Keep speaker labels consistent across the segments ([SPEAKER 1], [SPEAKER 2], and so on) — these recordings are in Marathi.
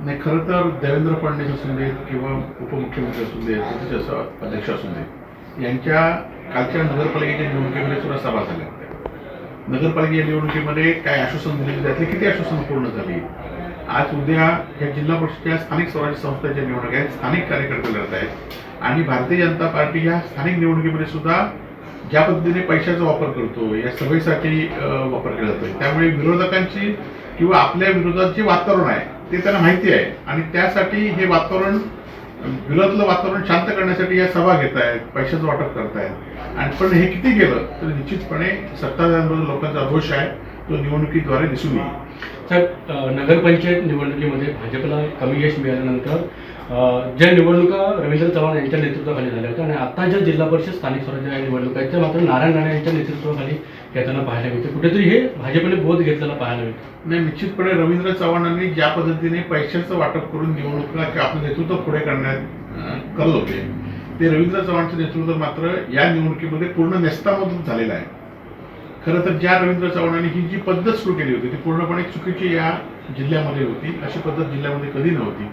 [SPEAKER 1] नाही, खरं तर देवेंद्र फडणवीस असून देत किंवा उपमुख्यमंत्री असून देत, प्रदेश अध्यक्ष असून देत, यांच्या कालच्या नगरपालिकेच्या निवडणुकीमध्ये सुद्धा सभा झाल्या होत्या. नगरपालिकेच्या निवडणुकीमध्ये काय आश्वासन दिले, त्यातले किती आश्वासन पूर्ण झाली? आज उद्या ह्या जिल्हा परिषदेच्या स्थानिक स्वराज्य संस्थेच्या निवडणुका आहेत, स्थानिक कार्यकर्ते लढत आहेत आणि भारतीय जनता पार्टी ह्या स्थानिक निवडणुकीमध्ये सुद्धा ज्या पद्धतीने पैशाचा वापर करतो, या सभेसाठी वापर केला जातोय, त्यामुळे विरोधकांची किंवा आपल्या विरोधात जे वातावरण आहे ते त्यांना माहिती आहे आणि त्यासाठी हे वातावरण, विरोधातलं वातावरण शांत करण्यासाठी या सभा घेत आहेत, पैशाचं वाटप करतायत. आणि पण हे किती गेलं तर निश्चितपणे सत्ताधाऱ्यांबरोबर लोकांचा रोष आहे, तो निवडणुकीद्वारे दिसून येईल.
[SPEAKER 2] साहेब, नगरपंचायत निवडणुकीमध्ये भाजपला कमी यश मिळाल्यानंतर ज्या निवडणुका रवींद्र चव्हाण यांच्या नेतृत्वाखाली झाल्या होत्या आणि आता ज्या जिल्हा परिषद स्थानिक स्वराज्य निवडणुका आहेत त्या मात्र नारायण राणे यांच्या नेतृत्वाखाली घेताना पाहायला मिळते. कुठेतरी हे भाजपने बोध घेतलेला पाहायला मिळतं.
[SPEAKER 1] नाही, निश्चितपणे रवींद्र चव्हाणांनी ज्या पद्धतीने पैशाचं वाटप करून निवडणुका किंवा आपलं नेतृत्व पुढे करण्यात करत होते, ते रवींद्र चव्हाणचं नेतृत्व मात्र या निवडणुकीमध्ये पूर्ण नेस्तामधून झालेलं आहे. खरं तर ज्या रवींद्र चव्हाणांनी ही जी पद्धत सुरू केली होती ती पूर्णपणे चुकीची या जिल्ह्यामध्ये होती. अशी पद्धत जिल्ह्यामध्ये कधी नव्हती.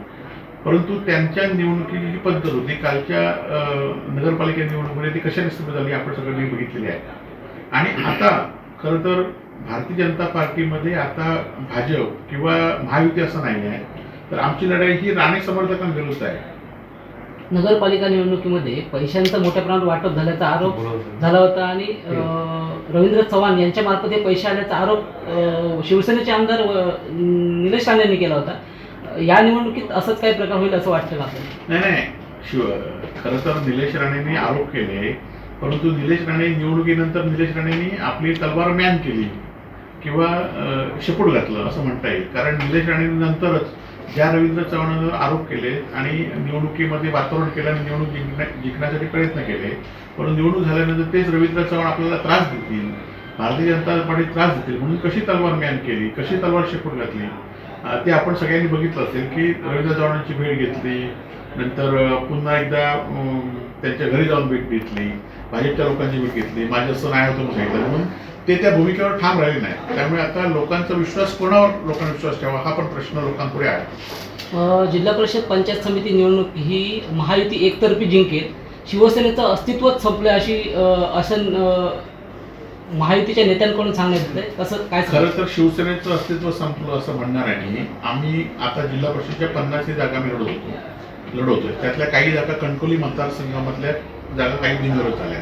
[SPEAKER 1] परंतु त्यांच्या निवडणुकीची जी पद्धत होती कालच्या नगरपालिका निवडणुकीमध्ये ती कशा निश्चित झाली आपण सगळ्यांनी बघितलेली आहे. आणि आता खरं तर भारतीय जनता पार्टीमध्ये आता भाजप किंवा महायुती असं नाही आहे, तर आमची लढाई ही राणे समर्थकांविरुद्ध आहे.
[SPEAKER 3] नगरपालिका निवडणुकीमध्ये पैशांचं मोठ्या प्रमाणात वाटप झाल्याचा आरोप झाला होता आणि रवींद्र चव्हाण यांच्या मार्फत हे पैसे आल्याचा आरोप शिवसेनेचे आमदार निलेश राणे यांनी केला होता. या निवडणुकीत असंच काही प्रकार होईल असं वाटतं का आपल्याला?
[SPEAKER 1] नाही, खरं तर निलेश राणेंनी आरोप केले, परंतु निलेश राणे निवडणुकीनंतर निलेश राणेंनी आपली तलवार म्यान केली किंवा शेपूट घातलं असं म्हणता येईल. कारण निलेश राणेंनंतरच ज्या रवींद्र चव्हाणांवर आरोप केले आणि निवडणुकीमध्ये वातावरण केलं आणि निवडणूक जिंकण्यासाठी प्रयत्न केले, परंतु निवडणूक झाल्यानंतर तेच रवींद्र चव्हाण आपल्याला त्रास देतील, भारतीय जनता पार्टी त्रास देतील म्हणून कशी तलवार म्यान केली, कशी तलवार शेपूट घातली ते आपण सगळ्यांनी बघितलं असेल. की रवींद्र चव्हाणांची भेट घेतली, नंतर पुन्हा एकदा त्यांच्या घरी जाऊन भेट घेतली, भाजपच्या लोकांची भेट घेतली, माझं असं नाही होतं म्हणून सांगितलं, म्हणून ते त्या भूमिकेवर ठाम राहिले नाही. त्यामुळे आता लोकांचा विश्वास कोणावर लोकांना विश्वास ठेवा हा पण प्रश्न लोकांपुढे आहे.
[SPEAKER 3] जिल्हा परिषद पंचायत समिती निवडणूक ही महायुती एकतर्फी जिंकेल, शिवसेनेचं अस्तित्वच संपलं अशी महायुतीच्या नेत्यांकडून सांगण्यात येत. कसं काय?
[SPEAKER 1] खरं तर शिवसेनेचं अस्तित्व संपलं असं म्हणणार आहे. आम्ही आता जिल्हा परिषदच्या 50 जागा मी लढवतोय. त्यातल्या काही जागा कणकवली मतदारसंघामधल्या जागा काही बिनविरोध झाल्या.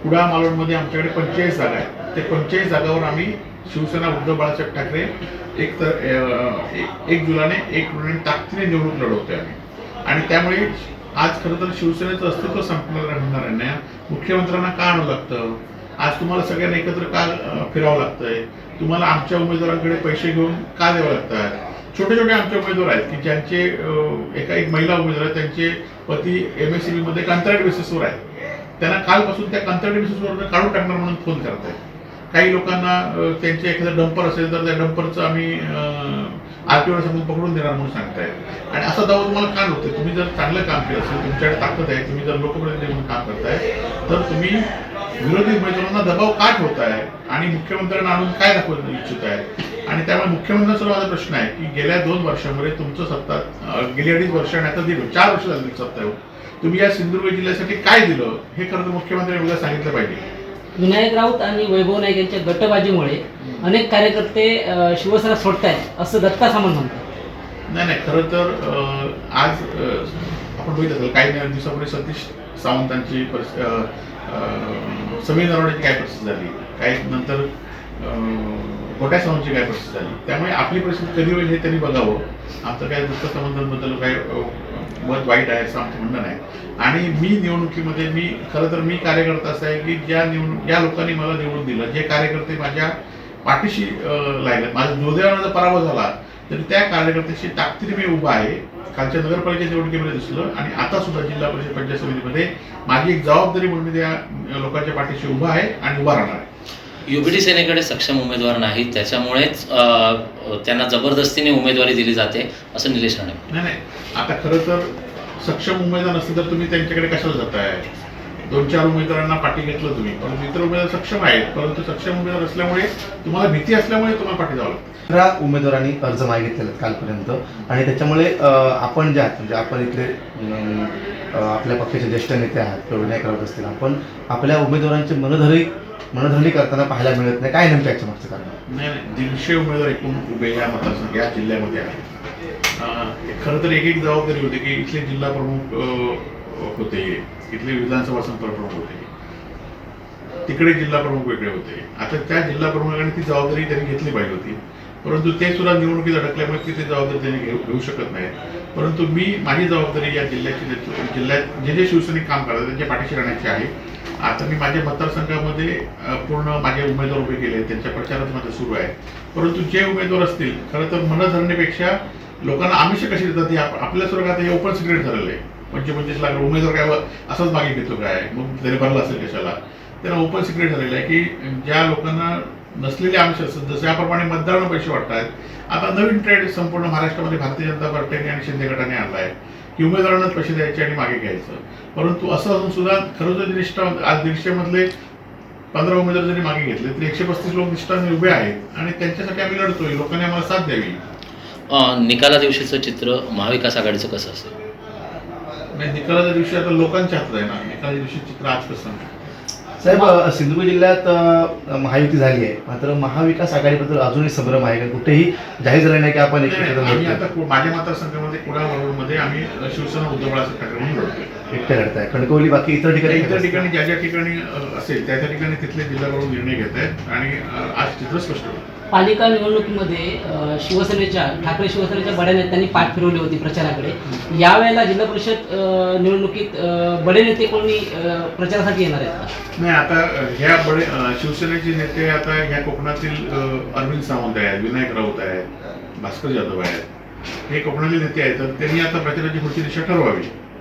[SPEAKER 1] कुडाळ मालवणमध्ये आमच्याकडे 45 जागा आहेत. ते 45 जागावर आम्ही शिवसेना उद्धव बाळासाहेब ठाकरे एक जुलाने एक ताकदीने निवडणूक लढवतोय आम्ही. आणि त्यामुळे आज खरं तर शिवसेनेचं अस्तित्व संपणार म्हणणार नाही. मुख्यमंत्र्यांना का आणावं लागतं? आज तुम्हाला सगळ्यांना एकत्र का फिरावं लागतंय? तुम्हाला आमच्या उमेदवारांकडे पैसे घेऊन का द्यावं लागतात? छोटे छोटे आमचे उमेदवार आहेत की ज्यांचे एक महिला उमेदवार आहेत, त्यांचे पती MSCB मध्ये कंत्राट बेसिसवर आहेत. त्यांना कालपासून त्या कंत्राट बेसिसवर काढून टाकणार म्हणून फोन करत आहेत. काही लोकांना त्यांचे एखादं डंपर असेल तर त्या डंपरचं आम्ही RTO समोर पकडून देणार म्हणून सांगतायत. आणि असा दावा तुम्हाला का नव्हतं? तुम्ही जर चांगलं काम केलं असेल, तुमच्याकडे ताकद आहे, तुम्ही जर लोकप्रतिनिधी म्हणून काम करताय, तर तुम्ही विरोधी उमेदवारांना दबाव का ठेवताय आणि मुख्यमंत्र्यांना आणून काय दाखवू इच्छित आहे? आणि त्यामुळे मुख्यमंत्र्यांचा माझा प्रश्न आहे की गेल्या 2 वर्षांमध्ये तुमचं सत्ता, गेली 2.5 वर्ष आणि आता 4 वर्ष झाली सत्ता, तुम्ही या सिंधुदुर्ग जिल्ह्यासाठी काय दिलं हे खरं तर मुख्यमंत्र्यांनी मला सांगितलं पाहिजे.
[SPEAKER 3] विनायक राऊत आणि वैभव नाईक यांच्या गटबाजीमुळे अनेक कार्यकर्ते शिवसेना सोडतायत असं दत्ता सामंत म्हणतात.
[SPEAKER 1] नाही, खरं तर आज आपण बघितलं असेल काही दिवसापूर्वी सतीश सावंतांची समीर नरवडेची काय परिस्थिती झाली, काही नंतर गोट्या सावंतची काय परिस्थिती झाली. त्यामुळे आपली परिस्थिती कधी होईल हे त्यांनी बघावं. आमचं काय दत्त सावंतांबद्दल काय मत वाईट आहे असं आमचं म्हणणं नाही. आणि मी निवडणुकीमध्ये खरं तर मी कार्यकर्ता असं आहे की ज्या लोकांनी मला निवडून दिलं, जे कार्यकर्ते माझ्या पाठीशी लागले, माझा दुर्दैवाचा पराभव झाला तरी त्या कार्यकर्त्याची ताकदीने मी उभा आहे. कालच्या नगरपालिका निवडणुकीमध्ये दिसलं आणि आता सुद्धा जिल्हा परिषद पंचायत समितीमध्ये माझी एक जबाबदारी म्हणून त्या लोकांच्या पाठीशी उभा आहे आणि उभा राहणार आहे.
[SPEAKER 4] युबीडी सेनेकडे सक्षम उमेदवार नाहीत, त्याच्यामुळेच त्यांना जबरदस्तीने उमेदवारी दिली जाते असं निलेश राणे.
[SPEAKER 1] नाही, आता खरं तर सक्षम उमेदवार नसतील तर तुम्ही त्यांच्याकडे कशाला जाताय? 2-4 उमेदवारांना पाठी घेतलं तुम्ही, परंतु इतर उमेदवार सक्षम आहेत, परंतु सक्षम उमेदवार असल्यामुळे तुम्हाला भीती असल्यामुळे तुम्हाला पाठी जावं लागतं.
[SPEAKER 5] 15 उमेदवारांनी अर्ज मागितलेले आहेत कालपर्यंत आणि त्याच्यामुळे आपण जे आहात म्हणजे आपण इथले आपल्या पक्षाचे ज्येष्ठ नेते आहात किंवा विनायक राऊत असतील, आपण आपल्या उमेदवारांची मनधरणी करताना पाहायला मिळत नाही. काय नेमकं याच्या मागचं कारण?
[SPEAKER 1] नाही 150 उमेदवार एकूण उभे या मतदारसंघ या जिल्ह्यामध्ये आहेत. खरं तर एक जबाबदारी होती की इथले जिल्हा प्रमुख होते, इथले विधानसभा संपर्क होते, तिकडे जिल्हा प्रमुख वेगळे होते. आता त्या जिल्हा प्रमुखांनी ती जबाबदारी त्यांनी घेतली पाहिजे होती, परंतु ते सुद्धा निवडणुकीत अडकल्यामुळे ती जबाबदारी त्यांनी घेऊ शकत नाही. परंतु माझी जबाबदारी या जिल्ह्यात जे शिवसैनिक काम करतात त्यांच्या पाठीशी राहण्याची आहे. आता मी माझ्या मतदारसंघामध्ये पूर्ण माझे उमेदवार उभे केले, त्यांच्या प्रचारात माझं सुरू आहे. परंतु जे उमेदवार असतील खरं तर मनधरणीपेक्षा लोकांना आमिष कशी देतात हे आपल्या स्वर्गात हे ओपन सिक्रेट झालेलं आहे. 25-25 लाख उमेदवार काय असंच मागे घेतो काय, मग तरी भरला असेल कशाला. त्यांना ओपन सिक्रेट झालेलं आहे की ज्या लोकांना नसलेले आमिष असतात, जसं याप्रमाणे मतदारांना पैसे वाटतात. आता नवीन ट्रेंड संपूर्ण महाराष्ट्रामध्ये भारतीय जनता पार्टीने आणि शिंदे गटाने आणला आहे की उमेदवारांनाच पैसे द्यायचे आणि मागे घ्यायचं. परंतु असं असून सुद्धा खरं निष्ठा आज 150 मधले 15 उमेदवार जरी मागे घेतले तरी 135 लोक निष्ठाने उभे आहेत आणि त्यांच्यासाठी आम्ही लढतोय. लोकांनी आम्हाला साथ द्यावी.
[SPEAKER 4] निकाला दिवशीचं चित्र महाविकास आघाडीचं कसं असेल?
[SPEAKER 1] नाही, निकालाच्या दिवशी आता लोकांच्या हातात आहे ना. निकालाच्या दिवशी चित्र आज कसं
[SPEAKER 5] साहेब, सिंधुदुर्ग जिल्ह्यात महायुती झाली आहे, मात्र महाविकास आघाडीबद्दल अजूनही संभ्रम आहे का? कुठेही जाहीर झालं नाही की आपण
[SPEAKER 1] आम्ही आता माझ्या मतदारसंघामध्ये कुडाळमध्ये आम्ही शिवसेना उद्धव बाळासाहेब ठाकरे म्हणून लढतोय.
[SPEAKER 5] एकटे लढताय. कणकवली बाकी इतर ठिकाणी
[SPEAKER 1] ज्या ठिकाणी असेल त्या ठिकाणी तिथले जिल्हाप्रमुख निर्णय घेत आहेत आणि आज चित्र स्पष्ट होतं.
[SPEAKER 3] पालिका निवडणुकीमध्ये ठाकरे शिवसेनेच्या बड्या नेत्यांनी पाठ फिरवली होती प्रचाराकडे. यावेळेला जिल्हा परिषद निवडणुकीत बडे नेते कोणी प्रचारासाठी येणार आहेत का?
[SPEAKER 1] नाही, आता ह्या शिवसेनेचे नेते आता ह्या कोकणातील अरविंद सावंत आहेत, विनायक राऊत आहेत, भास्कर जाधव आहेत, हे कोकणातील नेते आहेत. तर त्यांनी आता प्रचाराची पुढची दिशा ठरवावी.